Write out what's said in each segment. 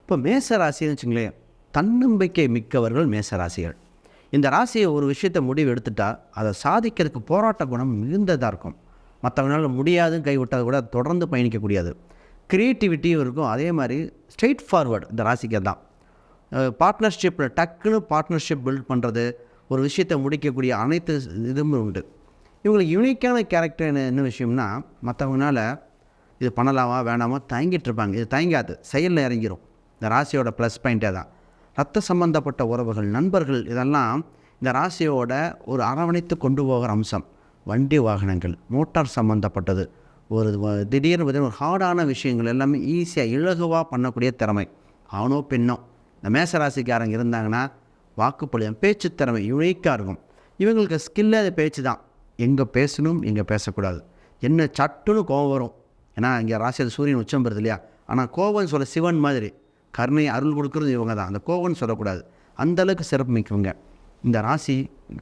இப்போ மேச ராசின்னு வச்சுங்களேன், தன்னம்பிக்கை மிக்கவர்கள் மேச ராசிகள். இந்த ராசியை ஒரு விஷயத்தை முடிவு எடுத்துட்டா அதை சாதிக்கிறதுக்கு போராட்ட குணம் மிகுந்ததாக இருக்கும். மற்றவங்களால முடியாதுன்னு கைவிட்டால் கூட தொடர்ந்து பயணிக்கக்கூடியது. க்ரியேட்டிவிட்டியும் இருக்கும். அதே மாதிரி ஸ்ட்ரெயிட் ஃபார்வர்டு இந்த ராசிக்கு தான். பார்ட்னர்ஷிப்பில் டக்குன்னு பார்ட்னர்ஷிப் பில்ட் பண்ணுறது, ஒரு விஷயத்தை முடிக்கக்கூடிய அனைத்து இதுவும் உண்டு. இவங்களுக்கு யூனிக்கான கேரக்டர் என்ன விஷயம்னா, மற்றவங்களால இது பண்ணலாமா வேணாமா தயங்கிட்டு இருப்பாங்க. இது தயங்காது, செயலில் இறங்கிடும். இந்த ராசியோட ப்ளஸ் பாயிண்ட்டே தான். ரத்த சம்பந்தப்பட்ட உறவுகள், நண்பர்கள், இதெல்லாம் இந்த ராசியோட ஒரு அரவணைத்து கொண்டு போகிற அம்சம். வண்டி வாகனங்கள், மோட்டார் சம்மந்தப்பட்டது, ஒரு திடீர்னு ஒரு ஹார்டான விஷயங்கள் எல்லாமே ஈஸியாக இலகுவாக பண்ணக்கூடிய திறமை. ஆணோ பெண்ணோ இந்த மேசராசிக்காரங்க இருந்தாங்கன்னா வாக்குப்பளியம், பேச்சு திறமை யுனிக்காக இருக்கும். இவங்களுக்கு ஸ்கில்லே அது பேச்சு தான். எங்கே பேசணும், எங்கே பேசக்கூடாது, என்ன சட்டுன்னு கோபம் வரும். ஏன்னா இங்கே ராசியில் சூரியன் உச்சம் பெறுது இல்லையா. ஆனால் கோபம்னு சொல்ல சிவன் மாதிரி கருணை அருள் கொடுக்குறது இவங்க தான். அந்த கோபம்னு சொல்லக்கூடாது. அந்தளவுக்கு சிறப்பு மிக்கவங்க. இந்த ராசி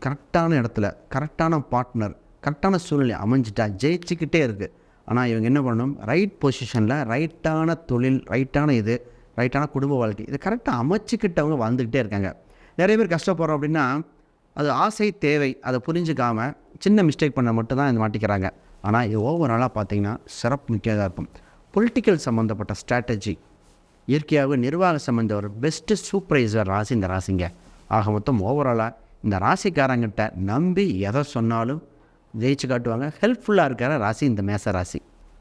கரெக்டான இடத்துல கரெக்டான பார்ட்னர் கரெக்டான சூழ்நிலை அமைஞ்சிட்டா ஜெயிச்சுக்கிட்டே இருக்குது. ஆனால் இவங்க என்ன பண்ணணும், ரைட் பொசிஷனில் ரைட்டான தொழில், ரைட்டான இது, ரைட்டான குடும்ப வாழ்க்கை, இதை கரெக்டாக அமைச்சிக்கிட்டவங்க வாழ்ந்துக்கிட்டே இருக்காங்க. நிறைய பேர் கஷ்டப்படுறோம் அப்படின்னா அது ஆசை தேவை, அதை புரிஞ்சுக்காமல் சின்ன மிஸ்டேக் பண்ண மட்டும்தான் இது மாட்டிக்கிறாங்க. ஆனால் இது ஓவராலாக பார்த்திங்கன்னா சிறப்பு மிக்கதாக இருக்கும். பொலிட்டிக்கல் சம்மந்தப்பட்ட ஸ்ட்ராட்டஜி, இயற்கையாகவே நிர்வாக சம்மந்த ஒரு பெஸ்ட்டு சூப்பர்வைசர் ராசி இந்த ராசிங்க. ஆக மொத்தம் ஓவராலாக இந்த ராசிக்காரங்கிட்ட நம்பி எதை சொன்னாலும் ஜெயிச்சு காட்டுவாங்க. ஹெல்ப்ஃபுல்லாக இருக்கிற ராசி இந்த மேச ராசி.